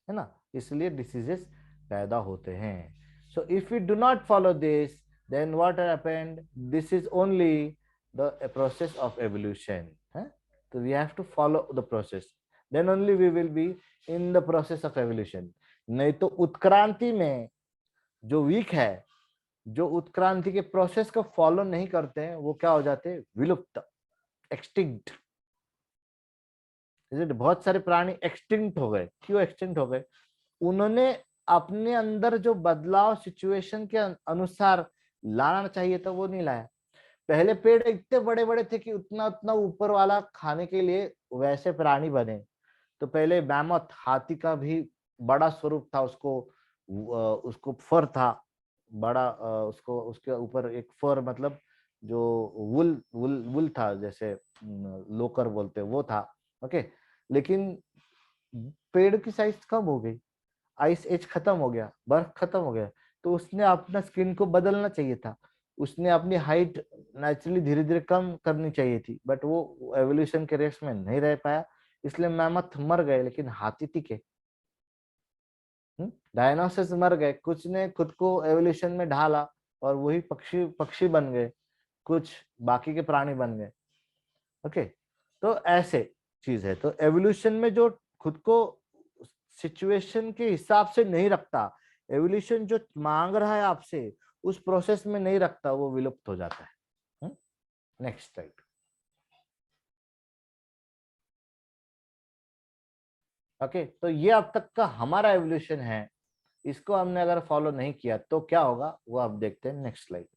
है ना। इसलिए डिसीजेस पैदा होते हैं। So if you do not follow this, then what happened, this is only the process of evolution, so we have to follow the process, then only we will be in the process of evolution। नहीं तो उत्क्रांति में जो week है, जो उत्क्रांति के process को follow नहीं करते हैं, वो क्या हो जाते हैं, विलुप्त, एक्सटिंक्ट। बहुत सारे प्राणी एक्सटिंक्ट हो गए। क्यों एक्सटिंक्ट हो गए? उन्होंने अपने अंदर जो बदलाव सिचुएशन के अनुसार लाना चाहिए था वो नहीं लाया। पहले पेड़ इतने बड़े बड़े थे कि उतना उतना ऊपर वाला खाने के लिए वैसे प्राणी बने। तो पहले मैमथ, हाथी का भी बड़ा स्वरूप था, उसको फर था बड़ा, उसको उसके ऊपर एक फर, मतलब जो वुल वुल वुल था, जैसे लोकर बोलते वो था। ओके, लेकिन पेड़ की साइज कम हो गई, आइस एज खत्म हो गया, बर्फ खत्म हो गया, तो उसने अपना स्किन को बदलना चाहिए था, उसने अपनी हाइट नेचुरली धीरे धीरे कम करनी चाहिए थी, बट वो एवोल्यूशन के रेस में नहीं रह पाया, इसलिए मैमथ मर गए, लेकिन हाथी टिके। डायनासोरस मर गए, कुछ ने खुद को एवोल्यूशन में ढाला और वही पक्षी पक्षी बन गए, कुछ बाकी के प्राणी बन गए। ओके, तो ऐसे चीज है। तो एवोल्यूशन में जो खुद को सिचुएशन के हिसाब से नहीं रखता, एवोल्यूशन जो मांग रहा है आपसे उस प्रोसेस में नहीं रखता, वो विलुप्त हो जाता है। Next slide. ओके, तो ये अब तक का हमारा एवोल्यूशन है, इसको हमने अगर फॉलो नहीं किया तो क्या होगा वो आप देखते हैं। Next slide.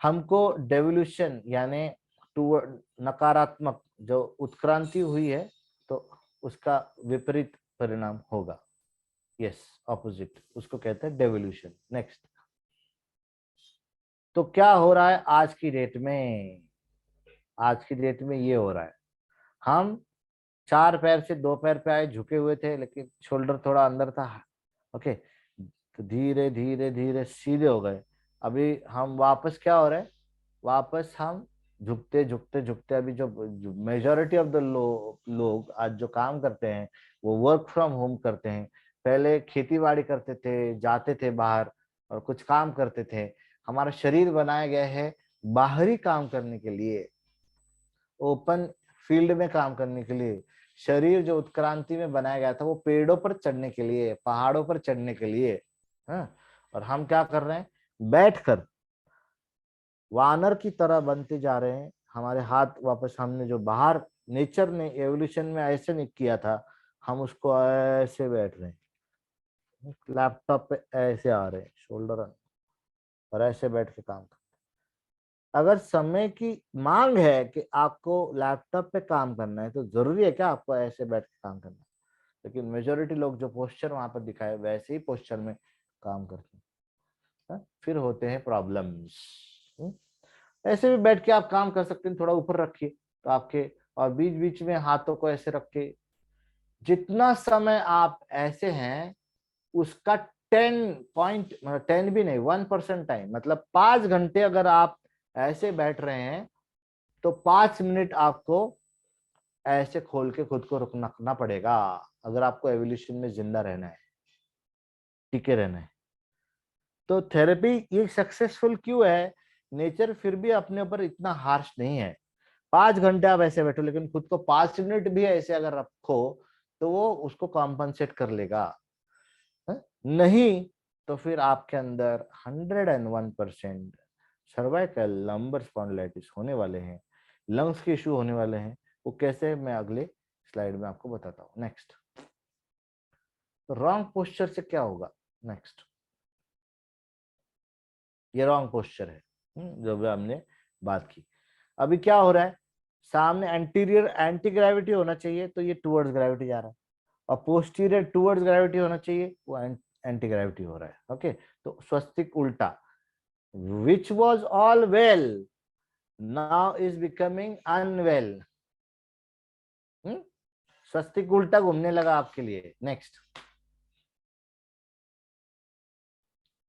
हमको डेवोल्यूशन यानी टूवर्ड नकारात्मक जो उत्क्रांति हुई है तो उसका विपरीत परिणाम होगा। यस, ऑपोजिट, उसको कहते हैं डेवोल्यूशन। नेक्स्ट, तो क्या हो रहा है आज की डेट में? आज की डेट में ये हो रहा है, हम 4 पैर से 2 पैर पे आए, झुके हुए थे, लेकिन शोल्डर थोड़ा अंदर था। ओके, तो धीरे धीरे धीरे सीधे हो गए। अभी हम वापस क्या हो रहे हैं, वापस हम झुकते झुकते झुकते, अभी जो मेजोरिटी ऑफ द लोग आज जो काम करते हैं वो वर्क फ्रॉम होम करते हैं। पहले खेती बाड़ी करते थे, जाते थे बाहर और कुछ काम करते थे। हमारा शरीर बनाया गया है बाहरी काम करने के लिए, ओपन फील्ड में काम करने के लिए। शरीर जो उत्क्रांति में बनाया गया था वो पेड़ों पर चढ़ने के लिए, पहाड़ों पर चढ़ने के लिए। हाँ, और हम क्या कर रहे हैं, बैठकर वानर की तरह बनते जा रहे हैं। हमारे हाथ वापस, हमने जो बाहर नेचर ने एवोल्यूशन में ऐसे नहीं किया था, हम उसको ऐसे बैठ रहे हैं, लैपटॉप पे ऐसे आ रहे हैं शोल्डर और ऐसे बैठ के काम कर। अगर समय की मांग है कि आपको लैपटॉप पे काम करना है तो जरूरी है क्या आपको ऐसे बैठ के काम करना है? लेकिन मेजोरिटी लोग जो पोस्चर वहां पर दिखाए वैसे ही पोस्चर में काम करते हैं, फिर होते हैं प्रॉब्लम्स। ऐसे भी बैठ के आप काम कर सकते हैं, थोड़ा ऊपर रखिए तो आपके, और बीच बीच में हाथों को ऐसे रख के जितना समय आप ऐसे हैं उसका 10 पॉइंट, मतलब 10 भी नहीं, 1% टाइम, मतलब 5 घंटे अगर आप ऐसे बैठ रहे हैं तो 5 मिनट आपको ऐसे खोल के खुद को रखना पड़ेगा, अगर आपको एवोल्यूशन में जिंदा रहना है, टिके रहना है। तो थेरेपी ये सक्सेसफुल क्यों है? नेचर फिर भी अपने ऊपर इतना हार्श नहीं है। 5 घंटे आप ऐसे बैठो, लेकिन खुद को 5 मिनट भी ऐसे अगर रखो तो वो उसको कॉम्पनसेट कर लेगा। नहीं तो फिर आपके अंदर 101% सर्वाइकल लंबर स्पॉन्डिलाइटिस होने वाले हैं, लंग्स के इश्यू होने वाले हैं। वो कैसे, मैं अगले स्लाइड में आपको बताता हूँ। नेक्स्ट, तो रॉन्ग पोस्चर से क्या होगा? नेक्स्ट, ये रॉन्ग पोस्चर है जो भी हमने बात की। अभी क्या हो रहा है, सामने एंटीरियर एंटी ग्रेविटी होना चाहिए तो ये टुवर्ड्स ग्रेविटी जा रहा है, और पोस्टीरियर टुवर्ड्स ग्रेविटी होना चाहिए, वो एंटी ग्रेविटी हो रहा है। ओके, तो स्वस्तिक उल्टा, which was all well now is becoming unwell. स्वस्तिक उल्टा घूमने लगा आपके लिए। नेक्स्ट,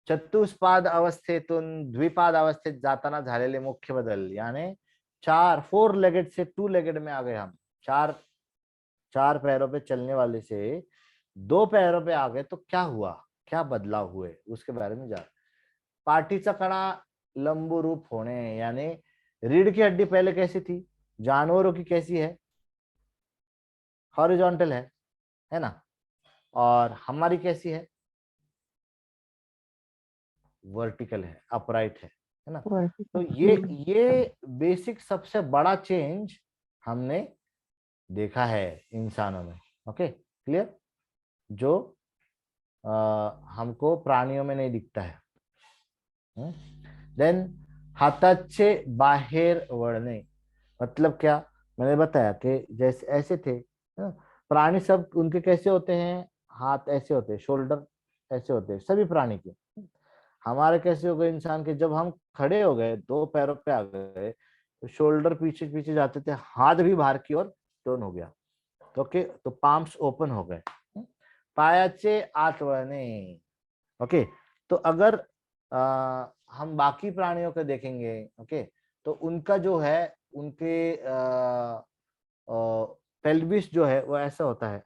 चतुष्पाद अवस्थेतून द्विपाद अवस्थेत जाताना झालेले मुख्य बदल, यानी 4 लेगेड से 2 लेगेड में आ गए हम। चार पैरों पे चलने वाले से 2 पैरों पे आ गए, तो क्या हुआ, क्या बदलाव हुए उसके बारे में जान। पाठीचा कणा लंबू रूप होने, यानी रीढ़ की हड्डी पहले कैसी थी, जानवरों की कैसी है, हॉरिजॉन्टल है ना, और हमारी कैसी है, वर्टिकल है, अपराइट है ना। तो ये बेसिक सबसे बड़ा चेंज हमने देखा है इंसानों में। ओके, क्लियर, जो हमको प्राणियों में नहीं दिखता है। देन हाथाचे बाहेर वळणे, मतलब क्या, मैंने बताया कि जैसे ऐसे थे प्राणी, सब उनके कैसे होते हैं, हाथ ऐसे होते हैं, शोल्डर ऐसे होते हैं सभी प्राणी के। हमारे कैसे हो गए इंसान के, जब हम खड़े हो गए 2 पैरों पे आ गए तो शोल्डर पीछे पीछे जाते थे, हाथ भी बाहर की ओर टर्न हो गया, तो ओके, तो पाम्स ओपन हो गए। पायाचे आत वळणे। ओके, तो अगर हम बाकी प्राणियों को देखेंगे, ओके, तो उनका जो है, उनके पेल्विस जो है वो ऐसा होता है।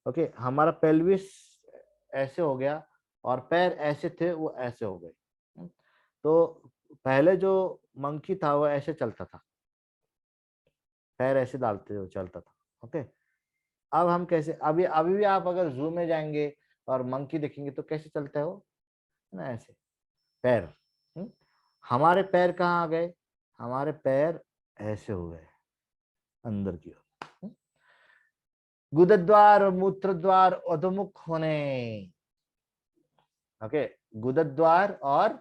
ओके, हमारा पेल्विस ऐसे हो गया और पैर ऐसे थे वो ऐसे हो गए। तो पहले जो मंकी था वो ऐसे चलता था, पैर ऐसे डालते हुए चलता था। ओके, अब हम कैसे, अभी अभी भी आप अगर जू में जाएंगे और मंकी देखेंगे तो कैसे चलता है वो, है ना, ऐसे पैर। हम्म? हमारे पैर कहाँ आ गए, हमारे पैर ऐसे हो गए अंदर की ओर। गुदद्वार और मूत्रद्वार अधोमुख होने। ओके, गुदद्वार और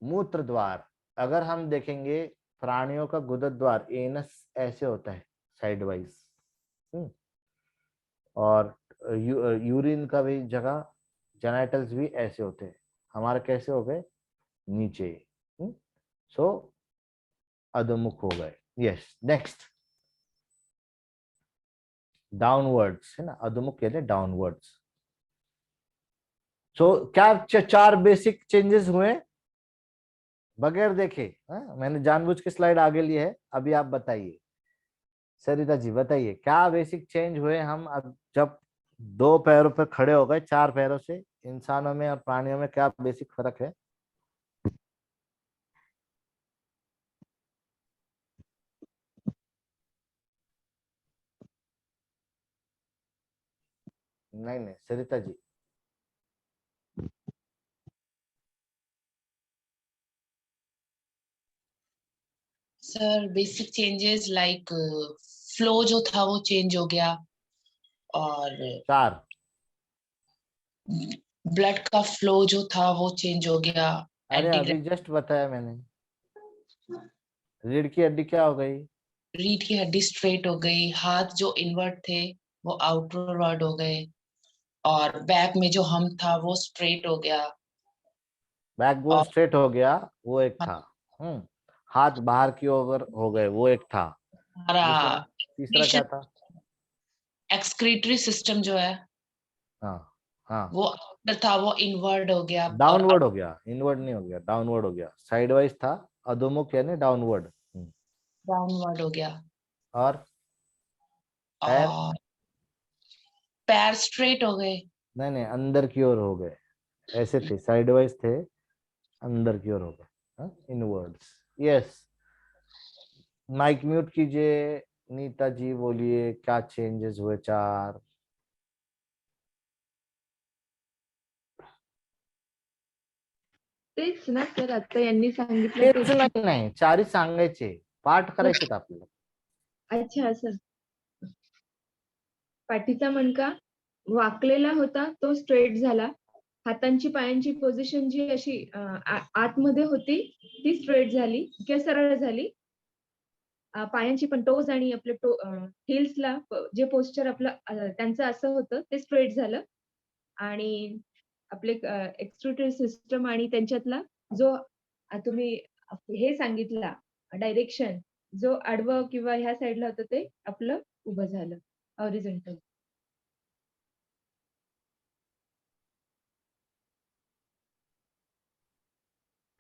मूत्र द्वार, अगर हम देखेंगे प्राणियों का गुदद्वार एनस ऐसे होता है साइड वाइज, और यूरिन का भी जगह जेनाइटल्स भी ऐसे होते हैं, हमारे कैसे हो गए, नीचे। सो अधोमुख हो गए। यस, नेक्स्ट, डाउनवर्ड्स, है ना, अधोमुख कहते हैं डाउनवर्ड्स। सो क्या 4 बेसिक चेंजेस हुए बगैर देखे? मैंने जानबूझ के स्लाइड आगे ली है। अभी आप बताइए सरिता जी, बताइए क्या बेसिक चेंज हुए हम अब जब 2 पैरों पर खड़े हो गए 4 पैरों से, इंसानों में और प्राणियों में क्या बेसिक फर्क है? नहीं नहीं, Sarita ji. Sir basic changes like flow जो था वो चेंज हो गया, और 4, ब्लड का फ्लो जो था वो चेंज हो गया। अरे अभी जस्ट बताया मैंने, रीढ़ की हड्डी क्या हो गई, रीढ़ की हड्डी स्ट्रेट हो गई, हाथ जो इनवर्ट थे वो आउटवर्ड हो गए, और बैक में जो हम था वो स्ट्रेट हो गया। बैकबोन और स्ट्रेट हो गया, वो एक था। हाथ बाहर की ओर हो गए, वो एक था। हमारा दूसरा, तीसरा क्या था? एक्सक्रीटरी सिस्टम जो है हाँ हाँ, वो आउटर था, वो इनवर्ड हो गया और डाउनवर्ड हो गया, इनवर्ड नहीं हो गया, डाउनवर्ड हो गया। साइडवाइज था, अधोमुख यानी डाउनवर्ड। डाउनवर्ड हो गया। और पैर, और पैर स्ट्रेट हो गए। नहीं नहीं, अंदर की ओर हो गए। ऐसे थे, साइडवाइज थे, अंदर की ओर हो गए, इनवर्ड्स। यस, माइक म्यूट कीजिए। नीता जी बोलिए, क्या चेंजेस हुए चार? तेच ना सर, आता यांनी सांगितलं तेच तेच. नाही, चारही सांगायचे, पाठ करायचे आपल्याला. अच्छा सर, पाठीचा मणका वाकलेला होता तो स्ट्रेट झाला. हातांची पायांची पोझिशन जी अशी आतमध्ये होती ती स्ट्रेट झाली किंवा सरळ झाली. पायांची पण टोज आणि आपले हिल्सला जे पोस्चर आपलं त्यांचं असं होतं ते स्ट्रेट झालं. आणि आपले एक्स्ट्रेटरी सिस्टम आणि त्यांच्यातला जो तुम्ही हे सांगितला डायरेक्शन, जो आडवं किंवा ह्या साईडला होतं ते आपलं उभं झालं, हॉरिझॉन्टल.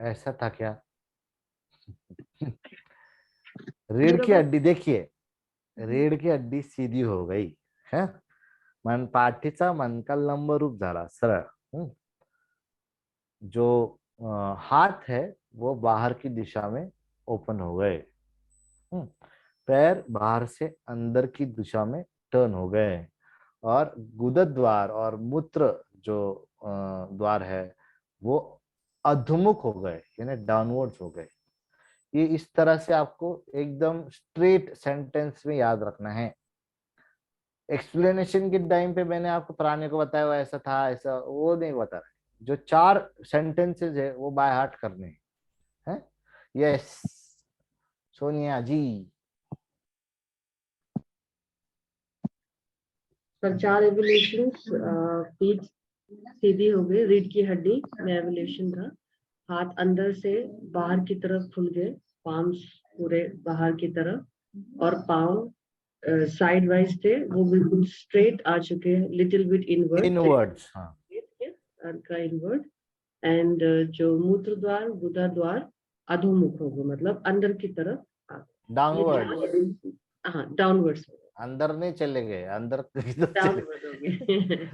ऐसा था क्या? रीढ़ की बरोबर. हड्डी देखिए, रीढ़ की हड्डी सीधी हो गई है, मन पाठीचा मणका लंब रूप झाला, सरळ. जो हाथ है वो बाहर की दिशा में ओपन हो गए. पैर बाहर से अंदर की दिशा में टर्न हो गए. और गुदद्वार द्वार और मूत्र जो द्वार है वो अधोमुख हो गए, यानी डाउनवर्ड्स हो गए. ये इस तरह से आपको एकदम स्ट्रेट सेंटेंस में याद रखना है. एक्सप्लेनेशन के टाइम पे मैंने आपको प्राणी को बताया हुआ ऐसा था, ऐसा वो नहीं बता रहा. जो चार सेंटेंसेस है वो बाय हार्ट करने हैं. यस, सोनिया जी. पर 4 एवोल्यूशन, पीठ सीधी हो गई, रीढ़ की हड्डी में एवोल्यूशन था, हाथ अंदर से बाहर की तरफ खुल गए, पाम्स पूरे बाहर की तरफ, और पाँव साइड वाइज थे, वो बिल्कुल स्ट्रेट आ चुके हैं, लिटिल बिट इनवर्ड, इनवर्ड्स, हाँ. का इनवर्ड. एंड जो मूत्र द्वार गुदा द्वार अधोमुख हो गए, मतलब अंदर की तरफ. डाउनवर्ड्स, हाँ, डाउनवर्ड्स, अंदर नहीं चले गए, अंदर की तरफ चले. डाउनवर्ड हो गए.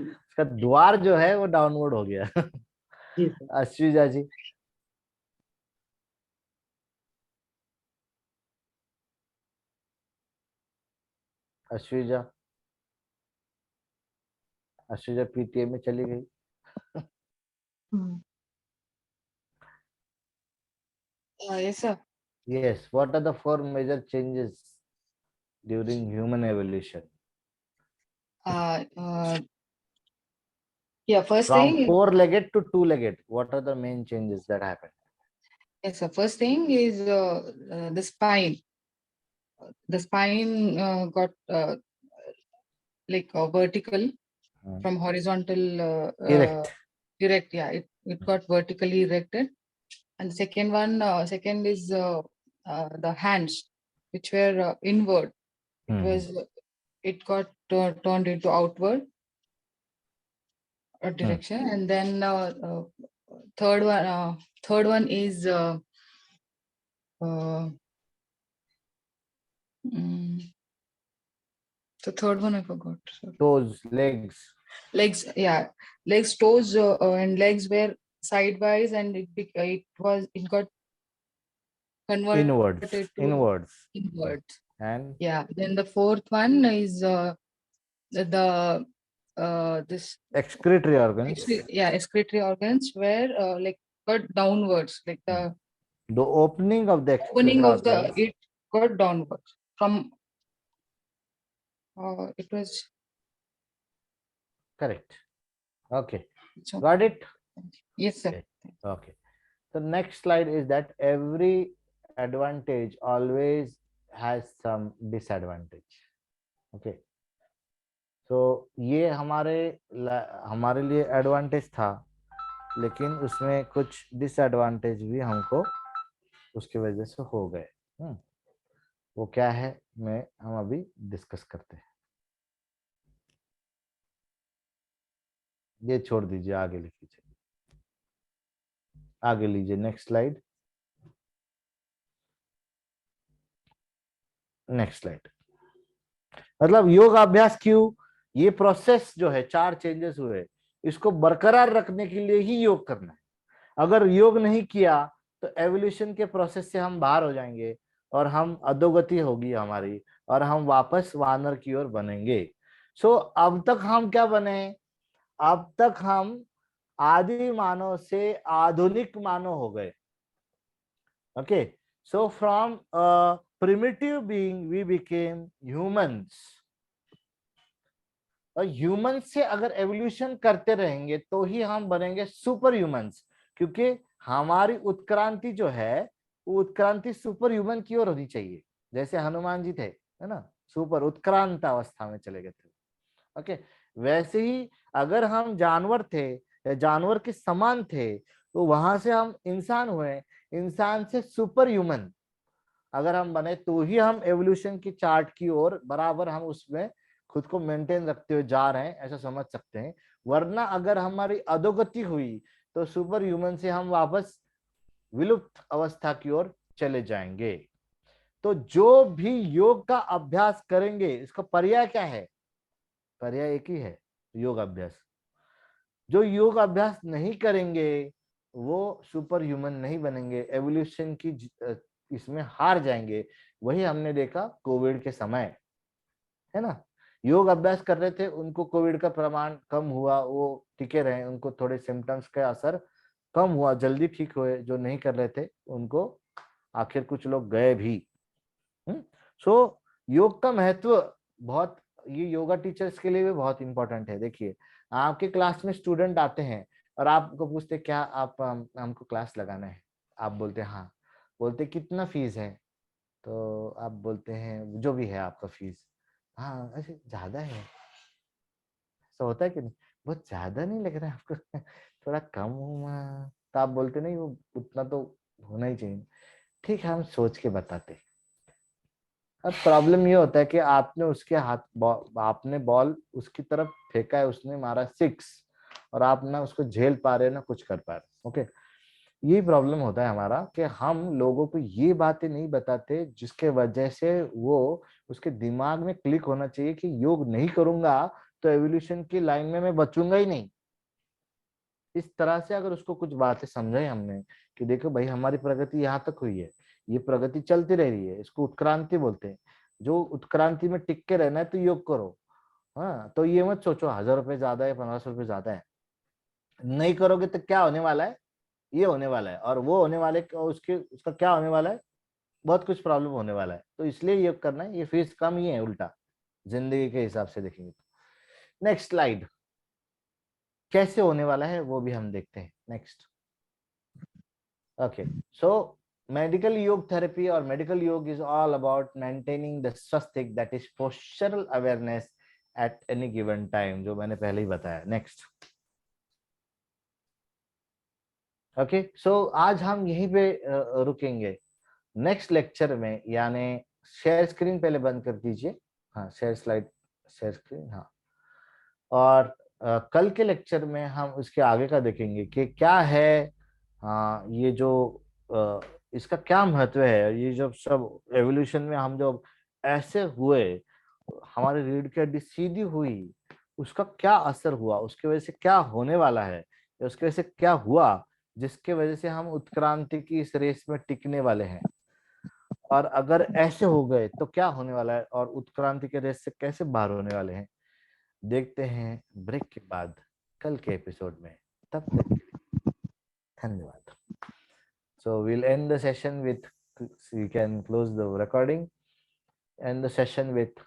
इसका द्वार जो है वो डाउनवर्ड हो गया. जी सर. अश्विजा जी. अश्विजा, अश्विजा पीटीए में चली गई. Yes, sir. Yes, what are the four major changes during human evolution? Yeah, first From thing, four-legged to two-legged, what are the main changes that happened? yes, sir. First thing is the spine. The spine got like vertical from horizontal Erect. direct. Yeah, it got vertically erected. And the second one, second is the hands, which were inward. It got turned into outward direction. And then third one is the third one I forgot. Sorry. Toes, legs. Legs, yeah, legs, toes, and legs were sidewise, and it got converted Inwards. to Inwards. inwards. And Yeah. Then the fourth one is this excretory organs. excretory organs were like got downwards, like the The opening of the opening excretory of the organs. it got downwards from it was Correct. Okay. so, Got it? yes, sir. Okay. Okay. The next slide is that every advantage always has some disadvantage. Okay. तो ये हमारे लिए advantage था, लेकिन उसमें कुछ disadvantage भी हमको उसकी वजह से हो गए. वो क्या है, हम अभी डिस्कस करते हैं. ये छोड़ दीजिए, आगे लिख लीजिए, आगे लीजिए, नेक्स्ट स्लाइड, नेक्स्ट स्लाइड। मतलब योगाभ्यास क्यों, ये प्रोसेस जो है 4 चेंजेस हुए, इसको बरकरार रखने के लिए ही योग करना है। अगर योग नहीं किया तो एवोल्यूशन के प्रोसेस से हम बाहर हो जाएंगे और हम अधोगति होगी हमारी, और हम वापस वानर की ओर बनेंगे। सो अब तक हम क्या बने, अब तक हम आदि मानव से आधुनिक मानव हो गए। Okay, so from primitive being we became humans. और ह्यूमन से अगर एवोल्यूशन करते रहेंगे तो ही हम बनेंगे सुपर ह्यूमंस, क्योंकि हमारी उत्क्रांति जो है वो उत्क्रांति सुपर ह्यूमन की ओर होनी चाहिए। जैसे हनुमान जी थे, है ना, सुपर उत्क्रांत अवस्था में चले गए थे। ओके, वैसे ही अगर हम जानवर थे या जानवर के समान थे तो वहां से हम इंसान हुए, इंसान से सुपर ह्यूमन अगर हम बने तो ही हम एवोल्यूशन की चार्ट की ओर बराबर हम उसमें खुद को मेंटेन रखते हुए जा रहे हैं, ऐसा समझ सकते हैं। वरना अगर हमारी अधोगति हुई तो सुपर ह्यूमन से हम वापस विलुप्त अवस्था की ओर चले जाएंगे। तो जो भी योग का अभ्यास करेंगे, इसका पर्याय क्या है, पर्याय एक ही है, योग अभ्यास। जो योग अभ्यास नहीं करेंगे वो सुपर ह्यूमन नहीं बनेंगे, एवोल्यूशन की इसमें हार जाएंगे। वही हमने देखा कोविड के समय, है ना, योग अभ्यास कर रहे थे, उनको कोविड का प्रमाण कम हुआ, वो टिके रहे, उनको थोड़े सिम्टम्स का असर कम हुआ, जल्दी ठीक हुए। जो नहीं कर रहे थे उनको आखिर कुछ लोग गए भी। सो योग का महत्व बहुत, ये योगा टीचर्स के लिए भी बहुत इंपॉर्टेंट है। देखिए, आपके क्लास में स्टूडेंट आते हैं और आपको पूछते क्या आप हमको क्लास लगाना है, आप बोलते हैं हाँ, बोलते कितना फीस है, तो आप बोलते हैं जो भी है आपका फीस, हाँ ऐसे ज्यादा है, ऐसा होता है कि नहीं, बहुत ज्यादा नहीं लग रहा है आपको थोड़ा कम हुआ, तो आप बोलते नहीं वो उतना तो होना ही चाहिए, ठीक है हम सोच के बताते। अब प्रॉब्लम ये होता है कि आपने उसके आपने बॉल उसकी तरफ फेंका है, उसने मारा 6 और आप ना उसको झेल पा रहे ना कुछ कर पा रहे। ओके, यही प्रॉब्लम होता है हमारा कि हम लोगों को ये बातें नहीं बताते जिसके वजह से वो उसके दिमाग में क्लिक होना चाहिए कि योग नहीं करूंगा तो एवोल्यूशन की लाइन में मैं बचूंगा ही नहीं। इस तरह से अगर उसको कुछ बातें समझाई हमने कि देखो भाई हमारी प्रगति यहाँ तक हुई है, ये प्रगति चलती रह रही है, इसको उत्क्रांति बोलते हैं। जो उत्क्रांति में टिक के रहना है तो योग करो। हाँ, तो ये मत सोचो 1000 रुपए ज्यादा है, 1500 रुपए ज्यादा है, नहीं करोगे तो क्या होने वाला है, ये होने वाला है, और वो होने वाले उसके उसका क्या होने वाला है, बहुत कुछ प्रॉब्लम होने वाला है। तो इसलिए योग करना है, ये फीस कम ही है उल्टा, जिंदगी के हिसाब से देखेंगे तो। नेक्स्ट स्लाइड, कैसे होने वाला है वो भी हम देखते हैं। नेक्स्ट, ओके, सो मेडिकल योग थेरेपी और मेडिकल योग is all about maintaining the Swastik, that is postural awareness eight any given time, जो मैंने पहले ही बताया। नेक्स्ट, ओके, सो आज हम यहीं पे रुकेंगे। नेक्स्ट लेक्चर में, यानी शेयर स्क्रीन पहले बंद कर दीजिए, हाँ शेयर स्लाइड, शेयर स्क्रीन, हाँ। और कल के लेक्चर में हम उसके आगे का देखेंगे कि क्या है, ये जो इसका क्या महत्व है, ये जब सब एवोल्यूशन में हम जब ऐसे हुए, हमारी रीढ़ की हड्डी सीधी हुई, उसका क्या असर हुआ, उसके वजह से क्या होने वाला है, या उसके वजह से क्या हुआ जिसके वजह से हम उत्क्रांति की इस रेस में टिकने वाले हैं, और अगर ऐसे हो गए तो क्या होने वाला है, और उत्क्रांति के रेस से कैसे बाहर होने वाले हैं, देखते हैं ब्रेक के बाद कल के एपिसोड में। तब तक के लिए धन्यवाद। So we'll end the session with, you can close the recording, end the session with